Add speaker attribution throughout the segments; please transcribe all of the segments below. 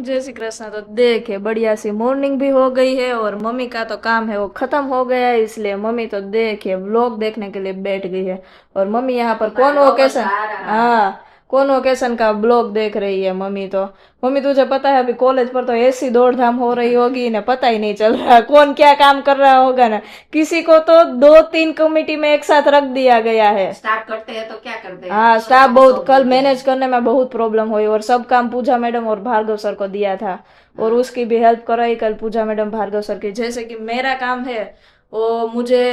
Speaker 1: जय श्री कृष्ण। तो देखे बढ़िया सी मॉर्निंग भी हो गई है और मम्मी का तो काम है वो खत्म हो गया है, इसलिए मम्मी तो देखे व्लॉग देखने के लिए बैठ गई है। और मम्मी यहाँ पर कौन ओकेशन, हाँ कौन ओकेशन का ब्लॉग देख रही है मम्मी तो। मम्मी तुझे पता है अभी कॉलेज पर तो ऐसी दौड़ धाम हो रही होगी ना, पता ही नहीं चल रहा कौन क्या काम कर रहा होगा ना। किसी को तो 2-3 कमेटी में एक साथ रख दिया गया है।
Speaker 2: स्टार्ट करते हैं तो क्या करते हैं,
Speaker 1: हाँ स्टाफ बहुत, कल मैनेज करने में बहुत प्रॉब्लम हुई और सब काम पूजा मैडम और भार्गव सर को दिया था और उसकी भी हेल्प कराई कल पूजा मैडम भार्गव सर की। जैसे कि मेरा काम है वो मुझे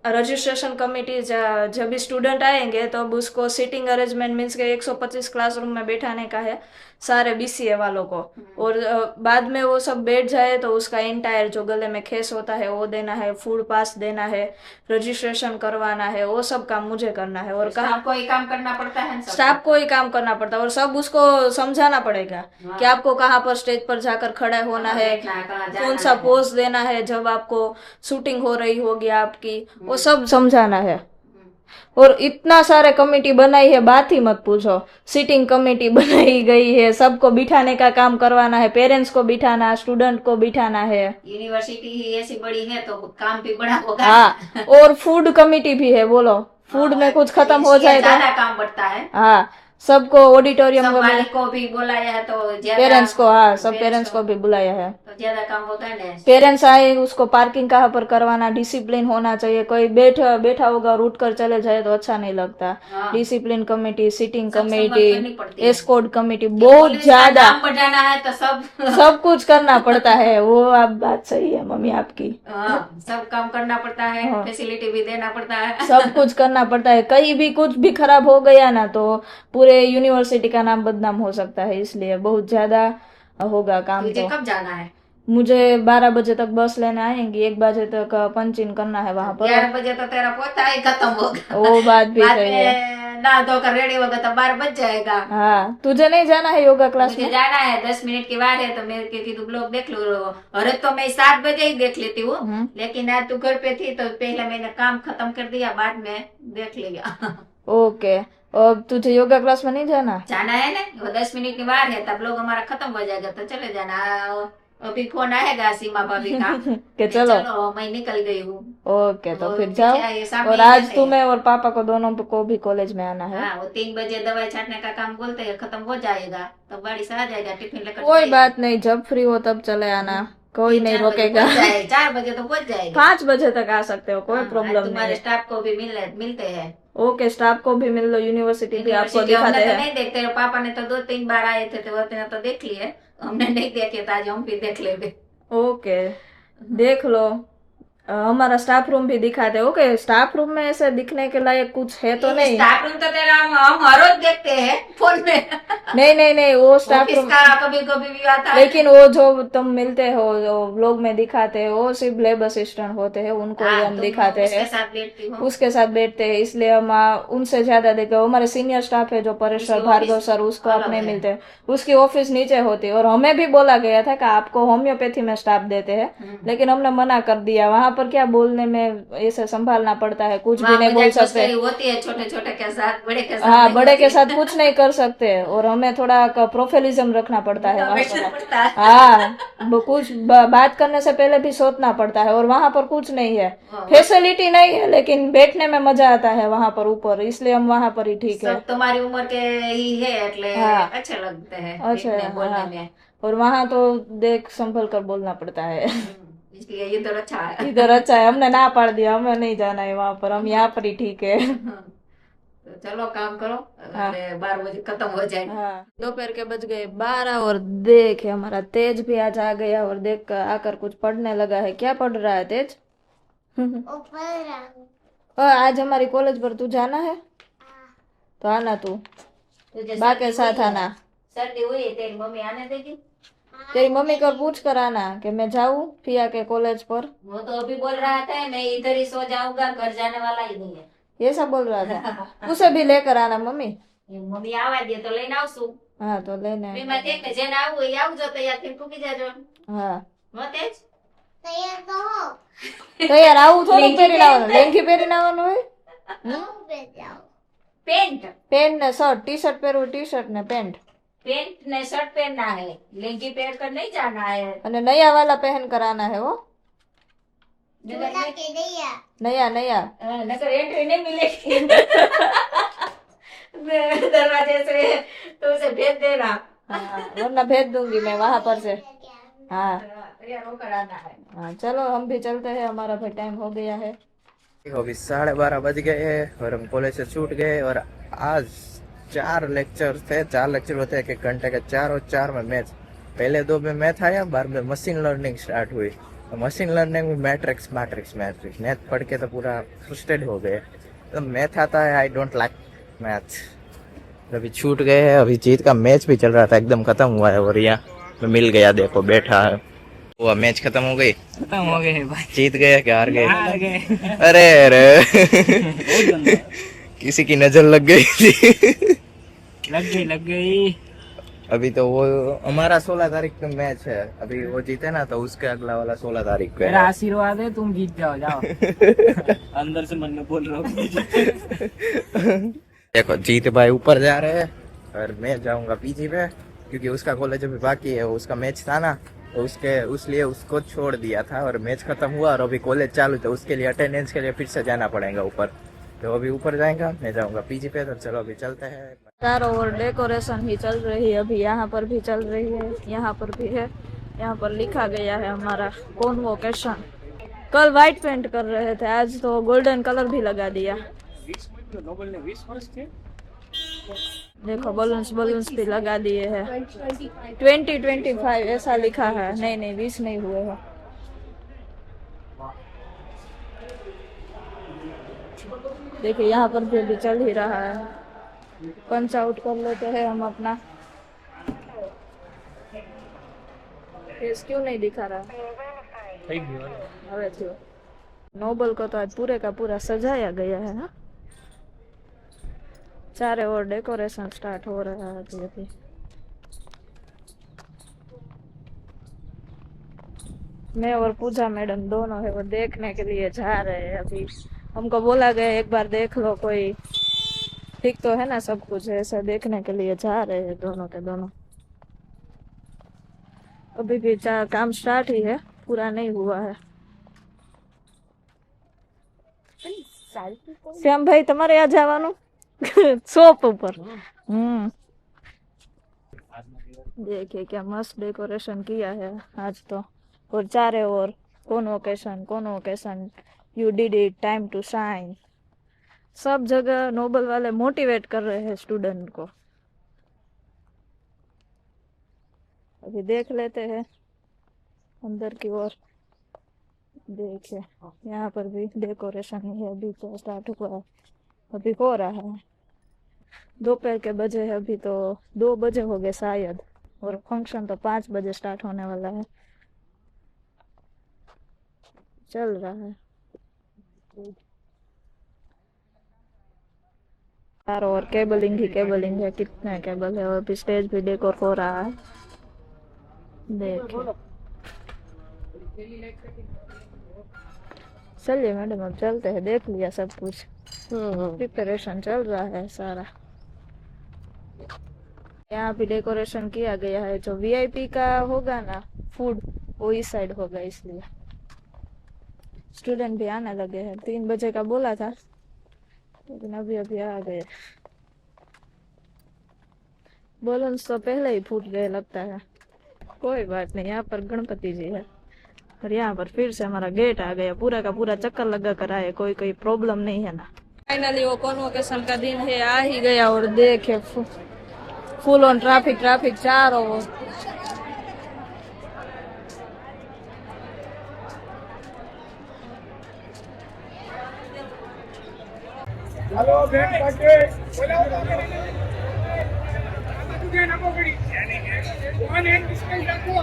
Speaker 1: रजिस्ट्रेशन कमेटी जब भी स्टूडेंट आएंगे तो अब उसको सीटिंग अरेंजमेंट मीन्स के 125 क्लासरूम में बैठाने का है सारे बीसीए वालों को। और बाद में वो सब बैठ जाए तो उसका इंटायर जो गले में खेस होता है वो देना है, फूड पास देना है, रजिस्ट्रेशन करवाना है, वो सब काम मुझे करना है। और
Speaker 2: स्टाफ को ही काम करना पड़ता है,
Speaker 1: स्टाफ को ही काम करना पड़ता है और सब उसको समझाना पड़ेगा कि आपको कहाँ पर स्टेज पर जाकर खड़ा होना है, कौन सा पोज देना है जब आपको शूटिंग हो रही होगी आपकी, वो सब समझाना है। और इतना सारे कमेटी बनाई है बात ही मत पूछो। सीटिंग कमेटी बनाई गई है, सबको बिठाने का काम करवाना है, पेरेंट्स को बिठाना, स्टूडेंट को बिठाना है।
Speaker 2: यूनिवर्सिटी ही ऐसी बड़ी है तो काम भी बड़ा होगा।
Speaker 1: हाँ और फूड कमेटी भी है, बोलो फूड में कुछ खत्म हो जाए तो
Speaker 2: ज्यादा काम बढ़ता है।
Speaker 1: हाँ सबको ऑडिटोरियम
Speaker 2: को भी बुलाया है तो
Speaker 1: पेरेंट्स को, हाँ सब पेरेंट्स को भी बुलाया है
Speaker 2: तो ज्यादा काम होता है ना।
Speaker 1: पेरेंट्स आए उसको पार्किंग कहाँ पर करवाना, डिसिप्लिन होना चाहिए। कोई बैठा होगा और उठकर चले जाए तो अच्छा नहीं लगता। Discipline committee, seating committee, escort committee, बहुत ज्यादा
Speaker 2: बढ़ाना है तो
Speaker 1: सब कुछ करना पड़ता है। वो आप बात सही है मम्मी आपकी।
Speaker 2: सब काम करना पड़ता है, फैसिलिटी भी देना पड़ता है,
Speaker 1: सब कुछ करना पड़ता है। कहीं भी कुछ भी खराब हो गया ना तो पूरे यूनिवर्सिटी का नाम बदनाम हो सकता है, इसलिए बहुत ज्यादा होगा काम।
Speaker 2: तुझे कब जाना है?
Speaker 1: मुझे 12 बजे तक बस लेने आएंगी, 1 बजे तक पंच इन करना है वहां पर।
Speaker 2: 11 बजे तो तेरा पोता ही खत्म होगा।
Speaker 1: वो बात भी सही है।
Speaker 2: ना धोकर रेडी होगा तो 12 बज जाएगा।
Speaker 1: हाँ तुझे नहीं जाना है योगा क्लास में?
Speaker 2: मुझे जाना है, 10 मिनट की बात है तो मेरे तू ब्लॉग देख लो। अरे तो मैं 7 बजे ही देख लेती हूँ, लेकिन आज तू घर पे थी तो पहले मैंने काम खत्म कर दिया, बाद में देख लिया।
Speaker 1: ओके और तुझे योगा क्लास में नहीं जाना?
Speaker 2: जाना है ना, वो 10 मिनट की बात है तब लोग हमारा खत्म हो जाएगा तो चले जाना। अभी फोन आएगा सीमा भाभी का
Speaker 1: कि चलो
Speaker 2: मैं निकल गई हूँ।
Speaker 1: ओके तो फिर जाओ। और आज तुम्हें और पापा को दोनों को भी कॉलेज में आना है।
Speaker 2: वो 3 बजे दवाई छाटने का काम बोलते हैं खत्म हो जाएगा तो गाड़ी से आ जाएगा, टिफिन लेकर।
Speaker 1: कोई बात नहीं, जब फ्री हो तब चले आना, कोई नहीं रोकेगा।
Speaker 2: 4 बजे तो पहुंच जाएगा।
Speaker 1: 5 बजे तक आ सकते हो, कोई प्रॉब्लम नहीं।
Speaker 2: तुम्हारे स्टाफ को भी मिलते हैं।
Speaker 1: ओके स्टाफ को भी मिल लो, यूनिवर्सिटी भी आपको दिखाते हैं।
Speaker 2: नहीं देखते, पापा ने तो 2-3 बार आए थे तो वो तो देख लिए, हमने नहीं देखे तो आज हम भी देख लेंगे।
Speaker 1: ओके देख लो। हमारा स्टाफ रूम भी दिखाते हैं। ओके स्टाफ रूम में ऐसे दिखने के लायक कुछ है तो नहीं?
Speaker 2: स्टाफ रूम तो तेरा हम हर रोज देखते हैं फोन में।
Speaker 1: नहीं वो स्टाफ रूम
Speaker 2: कभी कभी भी आता है,
Speaker 1: लेकिन वो जो तुम मिलते हो जो व्लॉग में दिखाते हैं वो सिर्फ लैब असिस्टेंट होते हैं, उनको ही हम दिखाते हैं, उसके साथ बैठते हैं, इसलिए हम उनसे ज्यादा देखते हैं। हमारे सीनियर स्टाफ है जो परेश सर, भार्गव सर, उसको आप नहीं मिलते, उसकी ऑफिस नीचे होती है। और हमें भी बोला गया था कि आपको होम्योपैथी में स्टाफ देते हैं, लेकिन हमने मना कर दिया। वहां पर क्या बोलने में ऐसे संभालना पड़ता है, कुछ भी नहीं बोल सकते
Speaker 2: होती है, छोटे छोटे के साथ, बड़े के साथ।
Speaker 1: हाँ बड़े के साथ कुछ नहीं कर सकते और हमें थोड़ा प्रोफेशनलिज्म रखना पड़ता है वहाँ पर। हाँ कुछ बात करने से पहले भी सोचना पड़ता है और वहाँ पर कुछ नहीं है, फैसिलिटी नहीं है, लेकिन बैठने में मजा आता है वहाँ पर ऊपर, इसलिए हम वहाँ पर ही ठीक है।
Speaker 2: तुम्हारी उम्र के ही है એટલે अच्छे लगते हैं बोलने में।
Speaker 1: और वहाँ तो देख संभल कर बोलना पड़ता है,
Speaker 2: इसलिए इधर अच्छा है।
Speaker 1: इधर अच्छा है, हमने ना पढ़ दिया, हमें नहीं जाना है वहाँ पर, हम यहाँ पर ही ठीक है।
Speaker 2: तो चलो काम करो, 12 बजे खत्म हो जाए।
Speaker 1: हाँ दोपहर के बज गए 12 और देख हमारा तेज भी आज आ गया और देख कर आकर कुछ पढ़ने लगा है। क्या पढ़ रहा है तेज? आज हमारी कॉलेज पर तू जाना है तो आना, तू बा के साथ आना।
Speaker 2: सर्दी हुई है, तेरी मम्मी आने देगी?
Speaker 1: तेरी मम्मी को पूछ कर आना कि मैं जाऊँ फिया के कॉलेज पर।
Speaker 2: वो तो अभी बोल रहा था मैं इधर ही सो जाऊंगा, घर जाने वाला ही नहीं है,
Speaker 1: ये सब बोल रहा था। उसे भी लेकर आना मम्मी।
Speaker 2: मम्मी आवा दे तो लेने આવશું।
Speaker 1: हाँ तो लेने
Speaker 2: मैं देखने जेने आવું એ આવજો, તૈયાર થઈને પૂકી જાજો।
Speaker 1: हाँ
Speaker 2: મોતેજ
Speaker 3: તૈયાર તો હો,
Speaker 1: તૈયાર આવું થોડું પહેરી લાવવાનું, લેંઘી પહેરી લાવવાનું હોય।
Speaker 3: હું બે જાઉં।
Speaker 2: પેન્ટ
Speaker 1: પેન્ટ ને શર્ટ, ટી શર્ટ પહેરવું, ટી શર્ટ ને પેન્ટ
Speaker 2: पेंट ने शर्ट पहनना है, लेंगी पहन कर नहीं जाना है।
Speaker 1: અને નયા વાલા પહેન कर आना है वो
Speaker 3: झूला के दैया
Speaker 1: नया नया
Speaker 2: नगर एंट्री नहीं मिलेगी दरवाजे से, तो उसे भेज देना।
Speaker 1: हाँ, वरना भेज दूंगी मैं वहां पर से। हाँ
Speaker 2: तैयार होकर आना है।
Speaker 1: हाँ चलो हम भी चलते हैं, हमारा भी टाइम हो गया है।
Speaker 4: अभी 12:30 बज गए हैं और हम कॉलेज से छूट गए। और आज 4 लेक्चर थे, 4 लेक्चर होते हैं 1 घंटे के, 4 और 4 में मैथ। पहले 2 में मैथ आया, बाद में मशीन लर्निंग स्टार्ट हुई। तो मशीन लर्निंग में मैट्रिक्स मैथ पढ़ के तो पूरा फ्रस्ट्रेट हो गए। तो मैथ आता है, आई डोंट लाइक मैथ। अभी छूट गए हैं। अभी जीत का मैच भी चल रहा था, एकदम खत्म हुआ है और यहाँ मिल गया, देखो बैठा है। वो मैच खत्म हो गई,
Speaker 5: खत्म हो गए भाई,
Speaker 4: जीत गए क्या हार गए?
Speaker 5: हार गए।
Speaker 4: अरे अरे किसी की नजर लग गई थी।
Speaker 5: लग गई।
Speaker 4: अभी तो वो हमारा 16 तारीख को मैच है, अभी वो जीते ना तो उसके अगला वाला 16 तारीख को
Speaker 5: मेरा
Speaker 4: है।
Speaker 5: आशीर्वाद है, तुम जीत जाओ। जाओ अंदर से मन में बोल रहा हूँ।
Speaker 4: देखो जीत भाई ऊपर जा रहे हैं और मैं जाऊंगा पीजी पे, क्योंकि उसका कॉलेज अभी बाकी है। उसका मैच था ना, तो उसलिए उसको छोड़ दिया था और मैच खत्म हुआ और अभी कॉलेज चालू, तो उसके लिए अटेंडेंस के लिए फिर से जाना पड़ेगा ऊपर। तो अभी ऊपर जाएगा, मैं जाऊंगा पीजी पे। तो चलो अभी चलते हैं।
Speaker 1: चारों ओर डेकोरेशन ही चल रही है, अभी यहाँ पर भी चल रही है, यहाँ पर भी है। यहाँ पर लिखा गया है हमारा कॉन्वोकेशन। कल व्हाइट पेंट कर रहे थे, आज तो गोल्डन कलर भी लगा दिया। देखो बलून्स भी लगा दिए हैं। 2025 ऐसा लिखा है। नहीं 20 नहीं हुए हैं। देखिए यहाँ पर भी चल ही रहा है। पंच आउट कर लेते हैं हम अपना। फेस क्यों नहीं दिखा रहा? હવે થયો। नोबल को तो आज पूरे का पूरा सजाया गया है ना। चारे और डेकोरेशन स्टार्ट हो रहा है अभी। मैं और पूजा मैडम दोनों है वो देखने के लिए जा रहे हैं। अभी हमको बोला गया एक बार देख लो, कोई ठीक तो है ना सब कुछ, ऐसा देखने के लिए जा रहे हैं दोनों के दोनों। अभी भी काम स्टार्ट ही है, पूरा नहीं हुआ है। श्याम भाई તમારે આ જવાનું शॉप ऊपर। देखिए क्या मस्त डेकोरेशन किया है आज तो। और चारे ओर convocation you did it, time to shine. सब जगह नोबल वाले मोटिवेट कर रहे हैं स्टूडेंट को। अभी देख लेते हैं अंदर की ओर। देखिए यहाँ पर भी डेकोरेशन है, अभी तो स्टार्ट हुआ है, अभी हो रहा है। दोपहर के बजे है, अभी तो 2 बजे हो गए शायद, और फंक्शन तो 5 बजे स्टार्ट होने वाला है। चल रहा है चारों ओर केबलिंग है, कितने केबल है। और अभी स्टेज भी डेकोर हो रहा है। देखिए चलिए मैडम अब चलते हैं, देख लिया सब कुछ, प्रिपरेशन चल रहा है सारा। यहाँ भी डेकोरेशन किया गया है। जो वीआईपी का होगा ना फूड, वो इस साइड होगा, इसलिए स्टूडेंट भी आने लगे हैं। 3 बजे का बोला था, लेकिन अभी आ गए। बलून्स तो पहले ही फूट गए लगता है। कोई बात नहीं, यहाँ पर गणपति जी है और यहाँ पर फिर से हमारा गेट आ गया। पूरा का पूरा चक्कर लगा कर आए, कोई प्रॉब्लम नहीं है ना। फाइनली वो कॉन्वोकेशन का दिन है, आ ही गया। और देखे फुल ऑन ट्रैफिक चारों ओर।
Speaker 6: हेलो बेन पाटे बोला तुझे ना पकड़ी वन हैंड डिस्प्ले रखो।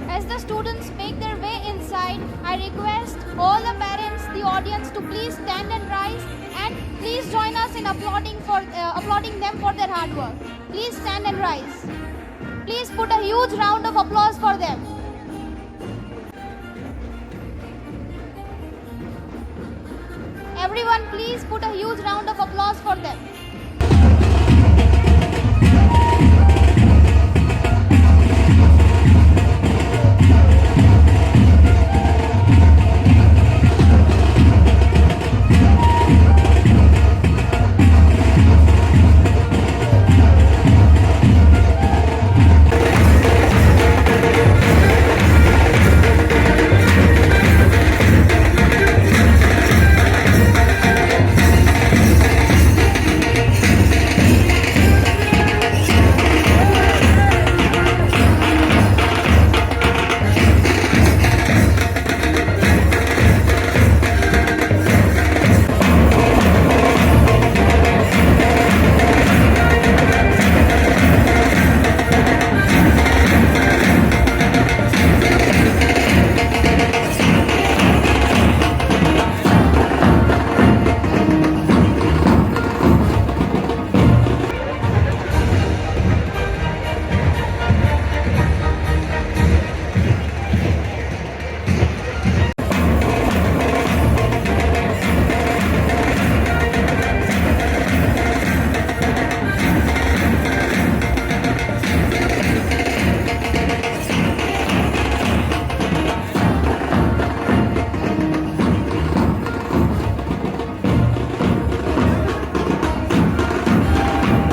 Speaker 3: As the students make their way inside, I request
Speaker 7: please stand and rise. Please put a huge round of applause for them. Everyone, please put a huge round of applause for them.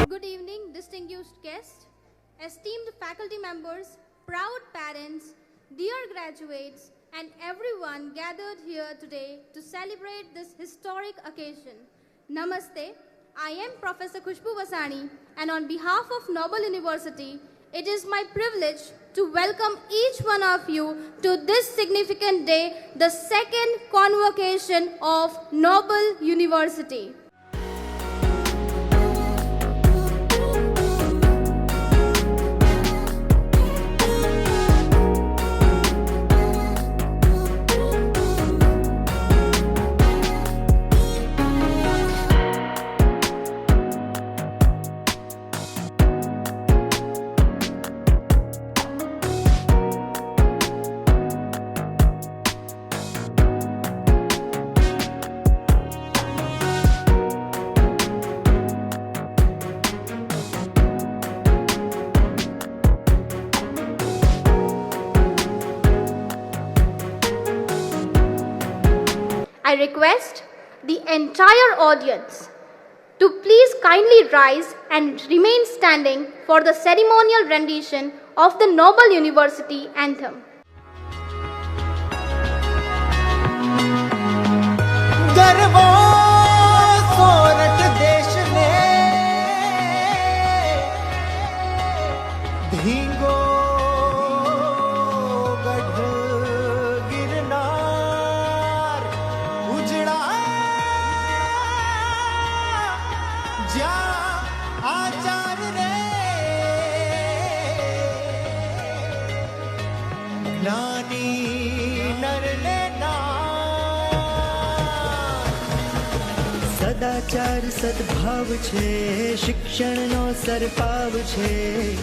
Speaker 7: Good evening, distinguished guests, esteemed faculty members, proud parents, dear graduates, and everyone gathered here today to celebrate this historic occasion. Namaste. I am Professor Khushbu Vasani, and on behalf of Noble University, it is my privilege to welcome each one of you to this significant day, the second convocation of Noble University. I request the entire audience to please kindly rise and remain standing for the ceremonial rendition of the Noble University anthem.
Speaker 8: गर्वो सोरठ देश ने धींगो गढ़ गिरनार उजड़ा जा आचार रे ज्ञानी नर लेना સદાચાર સદભાવ છે શિક્ષણનો સરપાવ છે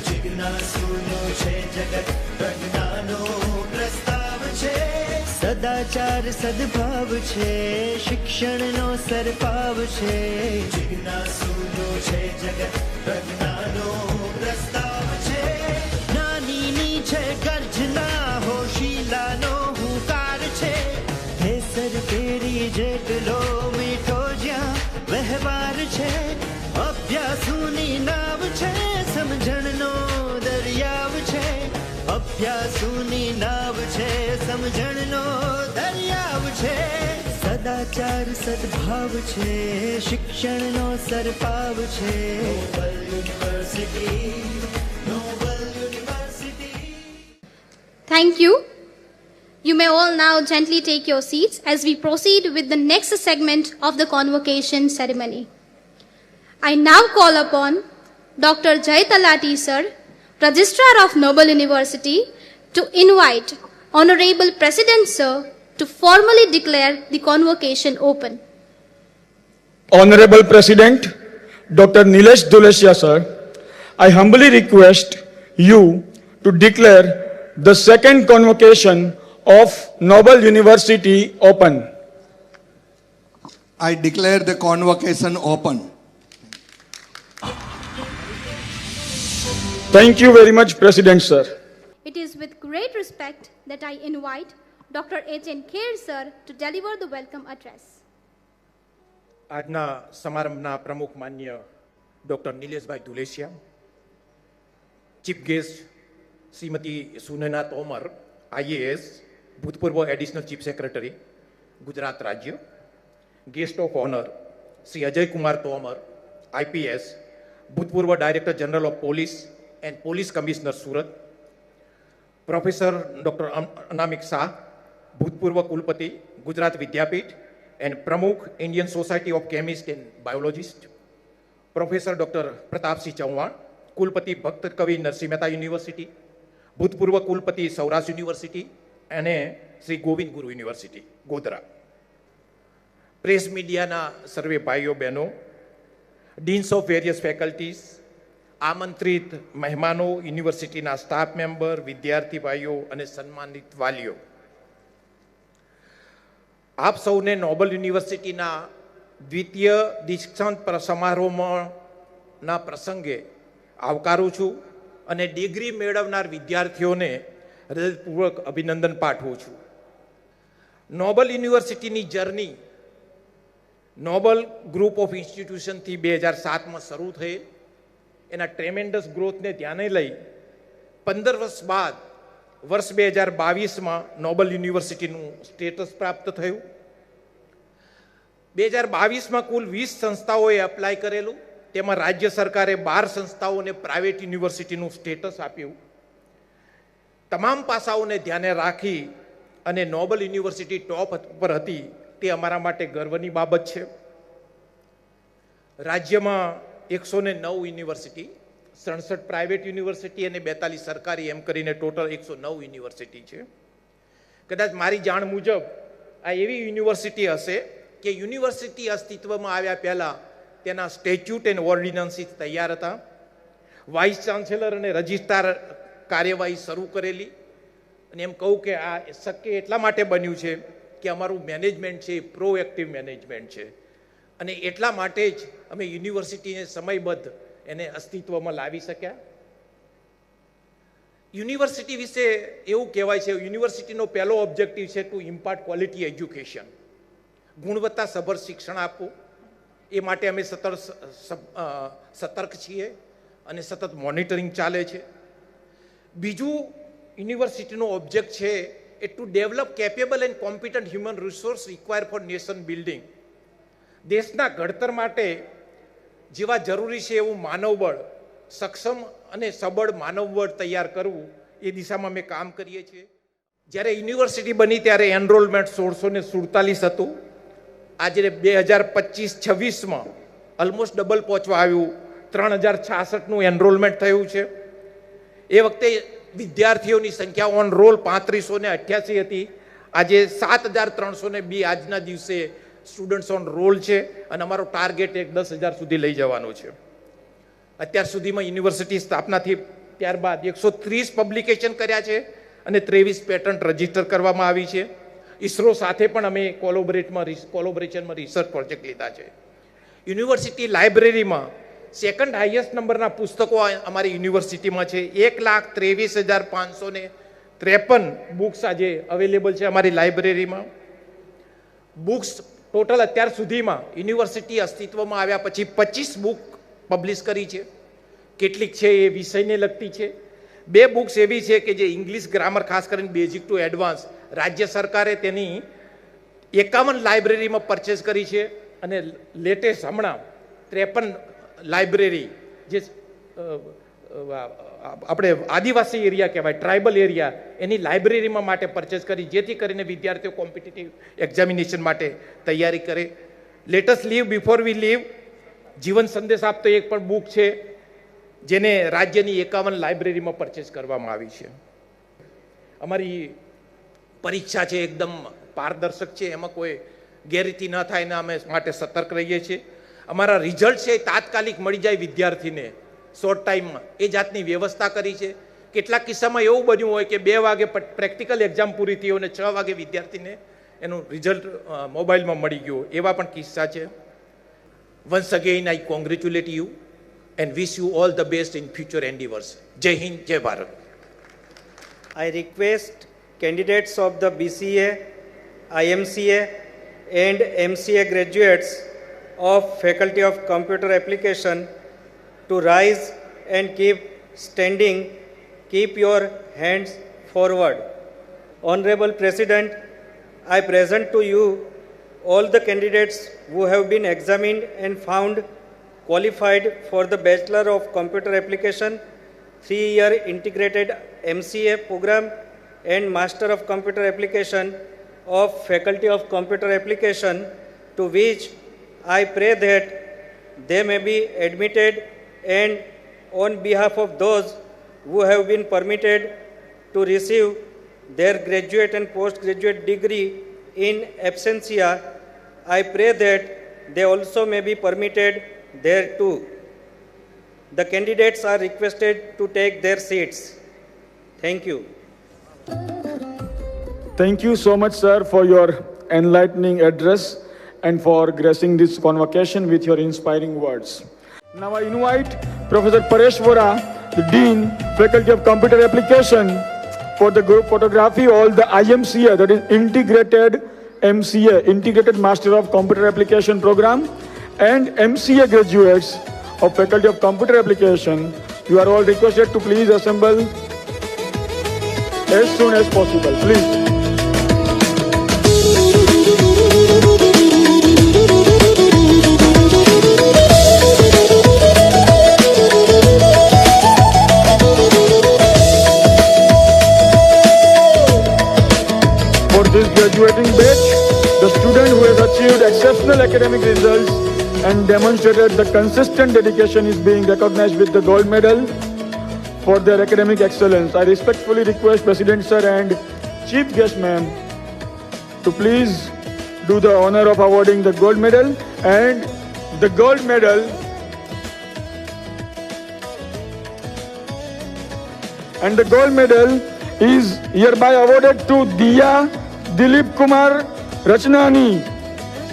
Speaker 8: જિજ્ઞાસુનો છે જગત પ્રજ્ઞાનો પ્રસ્તાવ છે સદાચાર સદભાવ છે શિક્ષણનો સરપાવ છે જિજ્ઞાસુનો છે જગત પ્રજ્ઞાનો પ્રસ્તાવ છે જ્ઞાનીની છે ગર્જના હોશિલાનો હુંકાર છે કેસર કેરી જેટલો મીઠો વ્યવહાર છે અભ્યાસુની નાવ છે સમજણનો દરિયાવ છે અભ્યાસુની નાવ છે સમજણનો દરિયાવ છે સદાચાર સદભાવ છે શિક્ષણનો સરપાવ છે Noble University Noble University.
Speaker 7: Thank you. You may all now gently take your seats as we proceed with the next segment of the convocation ceremony. I now call upon Dr. Jay Talati sir, Registrar of Noble University, to invite Honorable President sir to formally declare the convocation open.
Speaker 6: Honorable President, Dr. Nilesh Dulesya sir, I humbly request you to declare the second convocation of Nobel University open.
Speaker 9: I declare the convocation open.
Speaker 6: Thank you very much, President sir.
Speaker 7: It is with great respect that I invite Dr. H.N. Kher sir to deliver the welcome address.
Speaker 10: આજના સમારંભના પ્રમુખ માન્ય doctor Nileshbhai Dhulesia, chief guest Shrimati Sunaina Tomar, IAS, ભૂતપૂર્વ additional chief secretary Gujarat રાજ્ય, guest of honour Shri Ajay Kumar Tomar, IPS, ભૂતપૂર્વ director general of police and police commissioner Surat, professor doctor Anamik Shah, ભૂતપૂર્વ કુલપતિ Gujarat Vidyapith and Pramukh Indian Society of Chemists and Biologists, Professor Dr. Pratap C. Chauhan, Kulpati Bhakt Kavi Narsimha Mehta University, Bhutpurva Kulpati Saurashtra University, and Sri Govind Guru University, Godhra. Press media na सर्वे भाइयों बहनों, deans of various faculties, આમંત્રિત મહેમાનો, યુનિવર્સિટીના staff member, વિદ્યાર્થી ભાઈઓ અને સન્માનિત વાલીઓ, આપ સૌને નોબલ યુનિવર્સિટીના દ્વિતીય દીક્ષાંત સમારોહના પ્રસંગે આવકારું છું અને ડિગ્રી મેળવનાર વિદ્યાર્થીઓને હૃદયપૂર્વક અભિનંદન પાઠવું છું. નોબલ યુનિવર્સિટીની જર્ની નોબલ ગ્રુપ ઓફ ઇન્સ્ટિટ્યુશનથી 2007માં શરૂ થઈ. એના ટ્રેમેન્ડસ ગ્રોથને ધ્યાને લઈ 15 વર્ષ બાદ વર્ષ 2022માં નોબલ યુનિવર્સિટીનું સ્ટેટસ પ્રાપ્ત થયું. 2022માં કુલ 20 સંસ્થાઓએ એપ્લાય કરેલું, તેમાં રાજ્ય સરકારે 12 સંસ્થાઓને પ્રાઇવેટ યુનિવર્સિટીનું સ્ટેટસ આપ્યું. તમામ પાસાઓને ધ્યાને રાખી અને નોબલ યુનિવર્સિટી ટોપ પર હતી, તે અમારા માટે ગર્વની બાબત છે. રાજ્યમાં 109 યુનિવર્સિટી, 67 પ્રાઇવેટ યુનિવર્સિટી અને 42 સરકારી, એમ કરીને ટોટલ 109 યુનિવર્સિટી છે. કદાચ મારી જાણ મુજબ આ એવી યુનિવર્સિટી હશે કે યુનિવર્સિટી અસ્તિત્વમાં આવ્યા પહેલાં તેના સ્ટેચ્યુટ એન્ડ ઓર્ડિનન્સીસ તૈયાર હતા, વાઇસ ચાન્સેલર અને રજિસ્ટ્રાર કાર્યવાહી શરૂ કરેલી. અને એમ કહું કે આ શક્ય એટલા માટે બન્યું છે કે અમારું મેનેજમેન્ટ છે એ પ્રોએક્ટિવ મેનેજમેન્ટ છે, અને એટલા માટે જ અમે યુનિવર્સિટીને સમયબદ્ધ એને અસ્તિત્વમાં લાવી શક્યા. યુનિવર્સિટી વિશે એવું કહેવાય છે, યુનિવર્સિટીનો પહેલો ઓબ્જેક્ટિવ છે ટુ ઇમ્પાર્ટ ક્વોલિટી એજ્યુકેશન, ગુણવત્તાસભર શિક્ષણ આપવું. એ માટે અમે સતર્ક છીએ અને સતત મોનિટરિંગ ચાલે છે. બીજું યુનિવર્સિટીનો ઓબ્જેક્ટ છે એ to develop capable and competent human resource require for nation building. દેશના ઘડતર માટે જેવા જરૂરી છે એવું માનવબળ, સક્ષમ અને સબળ માનવબળ તૈયાર કરવું, એ દિશામાં અમે કામ કરીએ છીએ. જ્યારે યુનિવર્સિટી બની ત્યારે એનરોલમેન્ટ 1647 હતું. આજે 2025-26માં ઓલમોસ્ટ ડબલ પહોંચવા આવ્યું, 3066નું એનરોલમેન્ટ થયું છે. એ વખતે વિદ્યાર્થીઓની સંખ્યા ઓન રોલ 3588 હતી. આજે 7302 આજના દિવસે સ્ટુડન્ટ્સ ઓન રોલ છે, અને અમારો ટાર્ગેટ 10,000 સુધી લઈ જવાનો છે. અત્યાર સુધીમાં યુનિવર્સિટી સ્થાપનાથી ત્યારબાદ 130 પબ્લિકેશન કર્યા છે અને 23 પેટન્ટ રજીસ્ટર કરવામાં આવી છે. ઇસરો સાથે પણ અમે કોલોબરેશનમાં રિસર્ચ પ્રોજેક્ટ લીધા છે. યુનિવર્સિટી લાઇબ્રેરીમાં સેકન્ડ હાઈએસ્ટ નંબરના પુસ્તકો અમારી યુનિવર્સિટીમાં છે. 1,23,553 બુક્સ આજે અવેલેબલ છે અમારી લાઇબ્રેરીમાં. બુક્સ ટોટલ અત્યાર સુધીમાં યુનિવર્સિટી અસ્તિત્વમાં આવ્યા પછી 25 બુક પબ્લિશ કરી છે. કેટલીક છે એ વિષયને લગતી છે. 2 બુક્સ એવી છે કે જે ઇંગ્લિશ ગ્રામર, ખાસ કરીને બેઝિક ટુ એડવાન્સ, રાજ્ય સરકારે તેની 51 લાઇબ્રેરીમાં પરચેસ કરી છે. અને લેટેસ્ટ હમણાં 53 લાઇબ્રેરી, જે આપણે આદિવાસી એરિયા કહેવાય, ટ્રાઇબલ એરિયા, એની લાઇબ્રેરીમાં માટે પરચેસ કરી, જેથી કરીને વિદ્યાર્થીઓ કોમ્પિટિટિવ એક્ઝામિનેશન માટે તૈયારી કરે. Let's leave before we leave, જીવન સંદેશ આપતો એક પણ બુક છે, જેને રાજ્યની 51 લાઇબ્રેરીમાં પરચેસ કરવામાં આવી છે. અમારી પરીક્ષા છે એકદમ પારદર્શક છે, એમાં કોઈ ગેરરીતિ ન થાય એના અમે માટે સતર્ક રહીએ છીએ. અમારા રિઝલ્ટ છે એ તાત્કાલિક મળી જાય વિદ્યાર્થીને, શોર્ટ ટાઈમમાં એ જાતની વ્યવસ્થા કરી છે. કેટલાક કિસ્સામાં એવું બન્યું હોય કે 2 વાગે પ્રેક્ટિકલ એક્ઝામ પૂરી થઈ હોય અને 6 વાગે વિદ્યાર્થીને એનું રિઝલ્ટ મોબાઈલમાં મળી ગયું, એવા પણ કિસ્સા છે. Once again I congratulate you and wish you all the best in future endeavours. જય હિન્દ, જય Bharat.
Speaker 11: I request candidates of the BCA, IMCA and MCA graduates of Faculty of Computer Application to rise and keep standing. Keep your hands forward. Honorable President, I present to you all the candidates who have been examined and found qualified for the Bachelor of Computer Application 3-year integrated MCA program and Master of Computer Application of Faculty of Computer Application, to which I pray that they may be admitted, and on behalf of those who have been permitted to receive their graduate and postgraduate degree in absentia, I pray that they also may be permitted thereto. The candidates are requested to take their seats. Thank you.
Speaker 6: Thank you so much, sir, for your enlightening address and for gracing this convocation with your inspiring words. Now I invite Professor Paresh Vora, the Dean, Faculty of Computer Application, for the group photography, all the IMCA, that is Integrated MCA, Integrated Master of Computer Application Program, and MCA graduates of Faculty of Computer Application. You are all requested to please assemble as soon as possible, please. For this graduating batch, the student who has achieved exceptional academic results and demonstrated the consistent dedication is being recognized with the gold medal for their academic excellence. I respectfully request President Sir and Chief Guest Ma'am to please do the honor of awarding the gold medal, and the gold medal is hereby awarded to Diya Dilip Kumar Rachnani.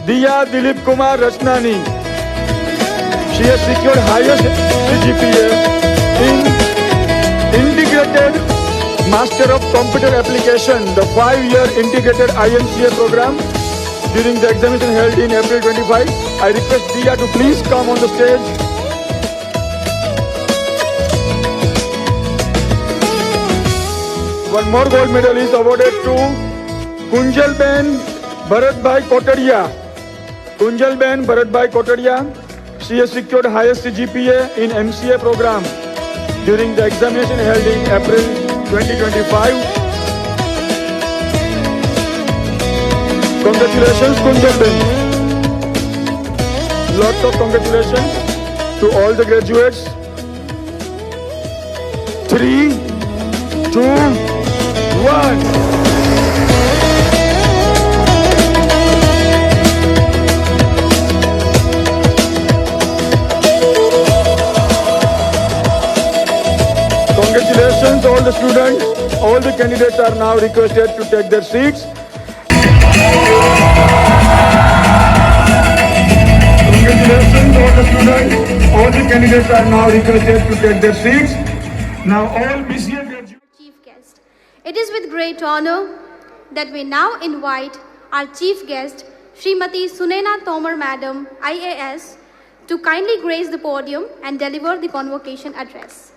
Speaker 6: Diya Dilip Kumar Rachnani. She has secured highest CGPA in Integrated Master of Computer Application, the 5-year integrated IMCA program, during the examination held in April 25. I request Diya to please come on the stage. One more gold medal is awarded to Kunjalben Bharatbhai Kotaria. Kunjalben Bharatbhai Kotaria. She has secured highest CGPA in MCA program during the examination held in April 2025. Congratulations, Kunjalben. Lots of congratulations to all the graduates. 3, 2, 1. Congratulations all the students. All the candidates are now requested to take their seats. Congratulations all the students. All the candidates are now requested to take their seats. Now all BCA graduates.
Speaker 7: Chief guest. It is with great honor that we now invite our chief guest, Srimati Sunena Tomar Madam, IAS, to kindly grace the podium and deliver the convocation address.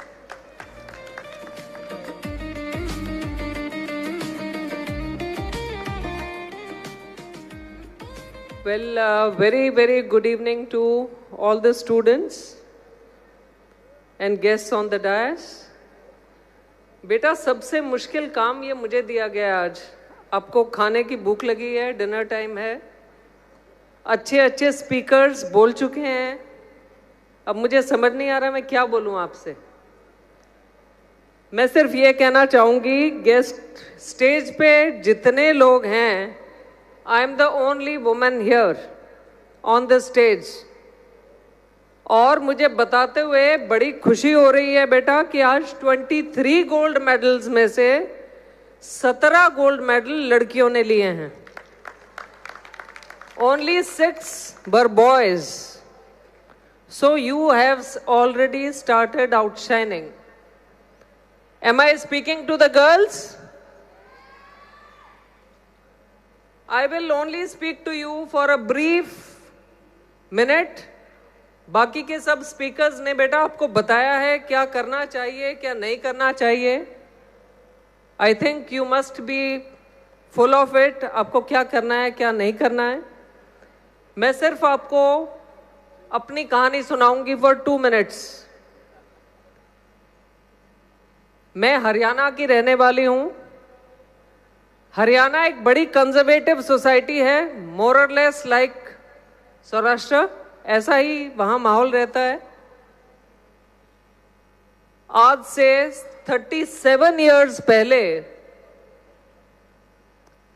Speaker 12: Well, very good evening to all the students and guests on the dais. बेटा सबसे मुश्किल काम ये मुझे दिया गया आज. आपको खाने की भूख लगी है, डिनर टाइम है, अच्छे स्पीकर्स बोल चुके हैं. अब मुझे समझ नहीं आ रहा मैं क्या बोलूं आपसे. मैं सिर्फ ये कहना चाहूंगी, गेस्ट स्टेज पे जितने लोग हैं, I am the only woman here on the stage. और मुझे बताते हुए बड़ी खुशी हो रही है बेटा कि आज 23 गोल्ड मेडल्स में से 17 गोल्ड मेडल लड़कियों ने लिए हैं. Only 6 were boys. So you have already started outshining. Am I speaking to the girls? I will only speak to you for a brief minute. बाकी के सब स्पीकर्स ने बेटा आपको बताया है क्या करना चाहिए क्या नहीं करना चाहिए. I think you must be full of it. आपको क्या करना है क्या नहीं करना है. मैं सिर्फ आपको अपनी कहानी सुनाऊंगी फॉर 2 मिनट्स. मैं हरियाणा की रहने वाली हूं. हरियाणा एक बड़ी कंजर्वेटिव सोसाइटी है, मोरलेस लाइक सौराष्ट्र. ऐसा ही वहां माहौल रहता है. आज से 37 इयर्स पहले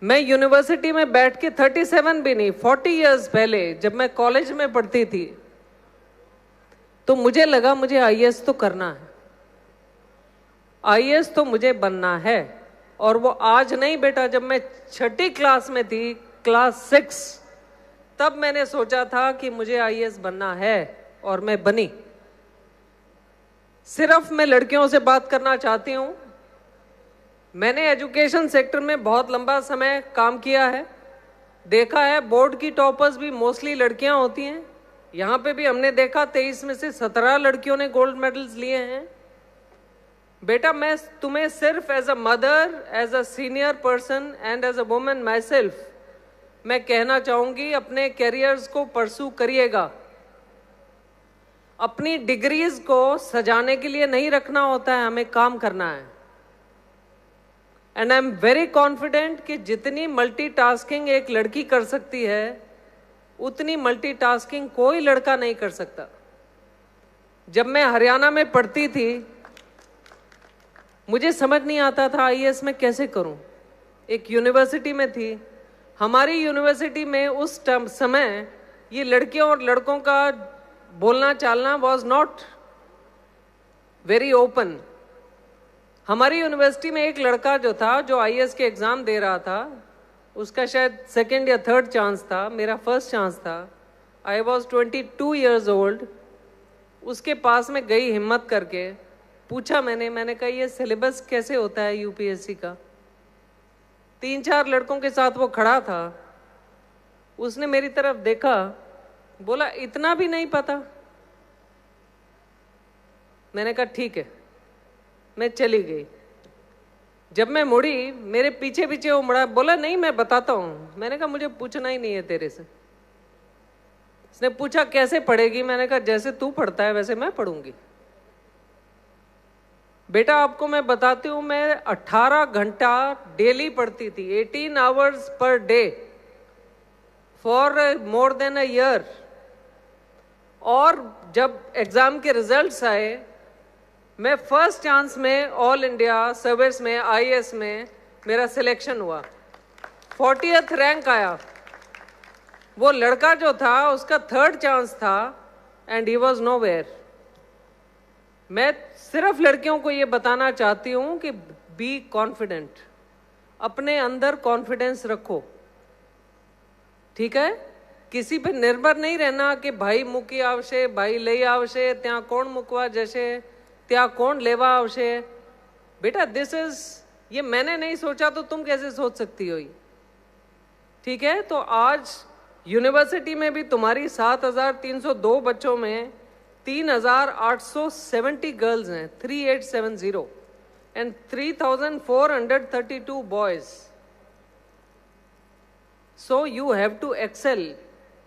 Speaker 12: मैं यूनिवर्सिटी में बैठ के 37 भी नहीं 40 इयर्स पहले जब मैं कॉलेज में पढ़ती थी तो मुझे लगा मुझे आईएएस तो करना है. आईएएस तो मुझे बनना है. और वो आज नहीं बेटा, जब मैं 6ठी क्लास में थी, क्लास 6, तब मैंने सोचा था कि मुझे आईएएस बनना है और मैं बनी. सिर्फ मैं लड़कियों से बात करना चाहती हूं. मैंने एजुकेशन सेक्टर में बहुत लंबा समय काम किया है. देखा है बोर्ड की टॉपर्स भी मोस्टली लड़कियां होती हैं. यहां पे भी हमने देखा 23 में से 17 लड़कियों ने गोल्ड मेडल्स लिए हैं. बेटा मैं तुम्हें सिर्फ as a mother, as a senior person and as a woman myself मैं कहना चाहूंगी अपने कैरियर्स को परसू करिएगा. अपनी डिग्रीज को सजाने के लिए नहीं रखना होता है, हमें काम करना है. And I am very confident कि जितनी मल्टीटास्किंग एक लड़की कर सकती है उतनी मल्टीटास्किंग कोई लड़का नहीं कर सकता. जब मैं हरियाणा में पढ़ती थी मुझे समझ नहीं आता था आईएएस में कैसे करूं. एक यूनिवर्सिटी में थी. हमारी यूनिवर्सिटी में उस समय ये लड़कियों और लड़कों का बोलना चालना वॉज नॉट वेरी ओपन. हमारी यूनिवर्सिटी में एक लड़का जो था जो आईएएस के एग्जाम दे रहा था, उसका शायद 2nd या 3rd चांस था, मेरा फर्स्ट चांस था. I was 22 years old. उसके पास में गई हिम्मत करके, पूछा मैंने कहा ये सिलेबस कैसे होता है यूपीएससी का. 3-4 लड़कों के साथ वो खड़ा था. उसने मेरी तरफ देखा, बोला इतना भी नहीं पता. मैंने कहा ठीक है. मैं चली गई. जब मैं मुड़ी मेरे पीछे पीछे वो मुड़ा, बोला नहीं मैं बताता हूं. मैंने कहा मुझे पूछना ही नहीं है तेरे से. उसने पूछा कैसे पढ़ेगी. मैंने कहा जैसे तू पढ़ता है वैसे मैं पढ़ूंगी. बेटा आपको मैं बताती हूं, मैं 18 घंटा डेली पढ़ती थी, 18 hours per day for more than a year. और जब एग्जाम के रिजल्ट्स आए, मैं फर्स्ट चांस में ऑल इंडिया सर्विस में आईएएस में मेरा सिलेक्शन हुआ. 40th रैंक आया. वो लड़का जो था उसका 3rd चांस था एंड ही वॉज नोवेयर. मैं सिर्फ लड़कियों को ये बताना चाहती हूं कि बी कॉन्फिडेंट. अपने अंदर कॉन्फिडेंस रखो. ठीक है. किसी पे निर्भर नहीं रहना कि भाई मूकी आवशे, भाई लई आवशे, त्या कोण मूकवा जशे, त्या कोण लेवा आवशे. बेटा दिस इज, ये मैंने नहीं सोचा तो तुम कैसे सोच सकती हो. ठीक है. तो आज यूनिवर्सिटी में भी तुम्हारी 7,302 बच्चों में 3,870 गर्ल्स हैं, 3870, and 3,432 boys. So you have to excel.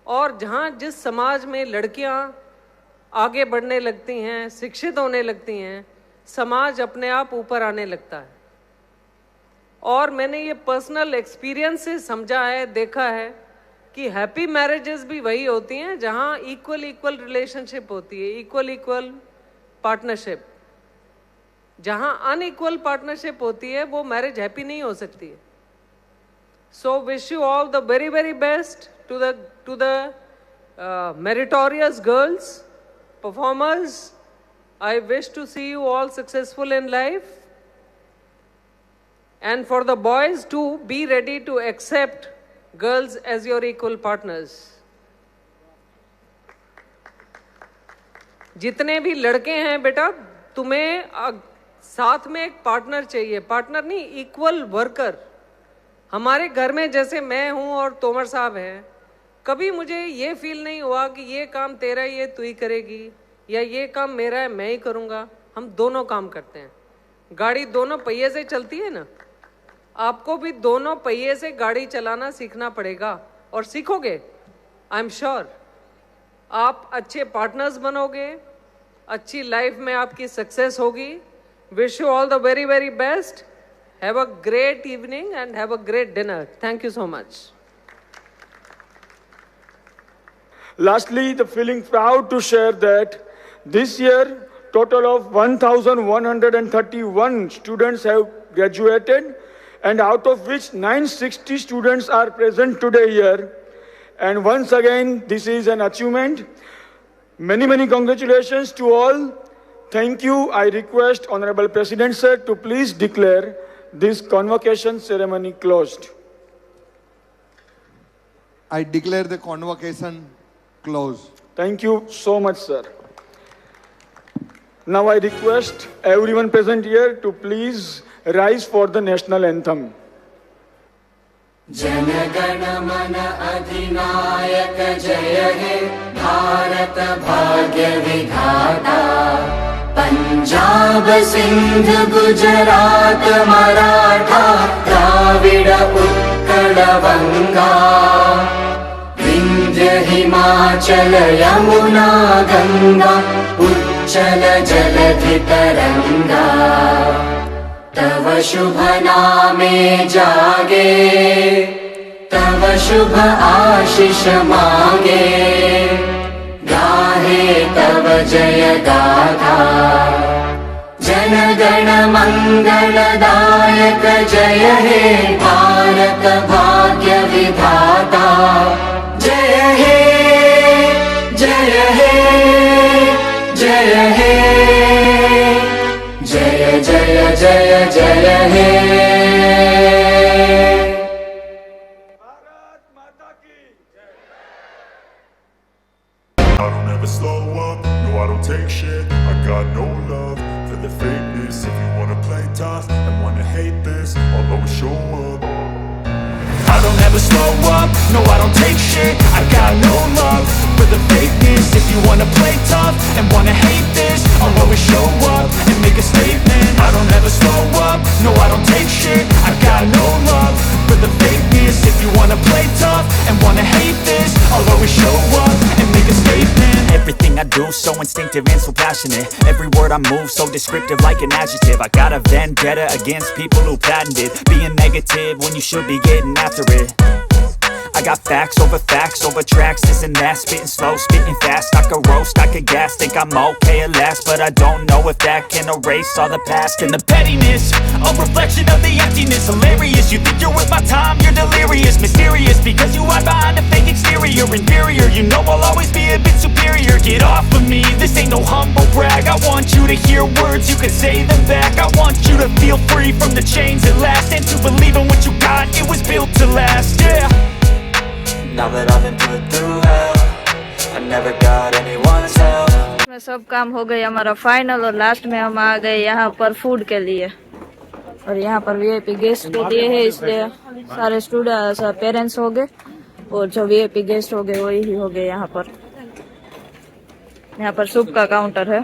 Speaker 12: और जहां जिस समाज में लड़कियां आगे बढ़ने लगती हैं, शिक्षित होने लगती हैं, समाज अपने आप ऊपर आने लगता है. और मैंने ये पर्सनल एक्सपीरियंस से समझा है, देखा है कि हैप्पी मैरिजेस भी वही होती हैं जहां इक्वल रिलेशनशिप होती है, इक्वल पार्टनरशिप. जहां अनइक्वल पार्टनरशिप होती है वो मैरिज हैप्पी नहीं हो सकती है. So wish you all the very best to the meritorious girls performers, I wish to see you all successful in life. And for the boys too, be ready to accept girls as your equal partners. जितने भी लड़के हैं बेटा, तुम्हें साथ में एक partner चाहिए, पार्टनर नहीं, इक्वल वर्कर। हमारे घर में जैसे मैं हूं और तोमर साहब हैं, कभी मुझे ये फील नहीं हुआ कि ये काम तेरा है, ये तू ही करेगी, या ये काम मेरा है, मैं ही करूंगा। हम दोनों काम करते हैं। गाड़ी दोनों पहिए से चलती है ना, आपको भी दोनों पहिए से गाड़ी चलाना सीखना पड़ेगा, और सीखोगे, आई एम श्योर आप अच्छे पार्टनर्स बनोगे, अच्छी लाइफ में आपकी सक्सेस होगी। Wish you all the very very best. Have a great evening and have a great dinner. Thank you so much.
Speaker 6: Lastly, the feeling proud to share that this year, total of 1,131 students have graduated, and out of which 960 students are present today here. And once again, this is an achievement. Many, many congratulations to all. Thank you. I request Honorable President Sir to please declare this convocation ceremony closed.
Speaker 9: I declare the convocation closed.
Speaker 6: Thank you so much, sir. Now I request everyone present here to please rise for the national anthem.
Speaker 8: Jana Gana मन अधिनायक जय हे भारत भाग्य विधाता पंजाब सिंध गुजरात मराठा द्राविड़ उत्कल बंगा विंध्य हिमाचल यमुना गंगा उच्चल जलधि तरंगा तव शुभ नामे जागे तव शुभ आशीष मांगे गाहे तव जय गाथा जन गण मंगलदायक जय हे भारत भाग्य विधाता जय हे जय हे जय हे जय जय जय जय हे
Speaker 13: I don't ever slow up, no I don't take shit. I got no love for the fakeness. If you wanna play tough and wanna hate this, I'll always show up. I don't ever slow up, no I don't take shit. I got no love for the fakeness. If you wanna play tough and wanna hate this, I'll always show up and make a statement. I don't ever slow up, no I don't take shit. I got no love for the fakeness. If you wanna play tough and wanna hate this, I'll always show up and make a statement.
Speaker 14: Everything I do so instinctive and so passionate. Every word I move so descriptive like an adjective. I got a vendetta against people who patented being negative when you should be getting after it. I got facts over tracks, this and that. Spitting slow, spitting fast. I could roast, I could gas. Think I'm okay at last, but I don't know if that can erase all the past. And the pettiness, a reflection of the emptiness. Hilarious, you think you're worth my time, you're delirious. Mysterious, because you hide behind a fake exterior. Inferior, you know I'll always be a bit superior. Get off of me, this ain't no humble brag. I want you to hear words, you can say them back. I want you to feel free from the chains at last, and to believe in what you got, it was built to last, yeah. Now that I've been put through hell, I never got anyone's help.
Speaker 1: में सब काम हो गए हमारा final, और last में हम आ गए यहाँ पर फूड के लिए। और यहाँ पर वीआईपी गेस्ट को दिए हैं, इसलिए सारे स्टूडेंट पेरेंट्स हो गए, और जो वीआईपी गेस्ट हो गए वही हो गए। यहाँ पर सूप का काउंटर है।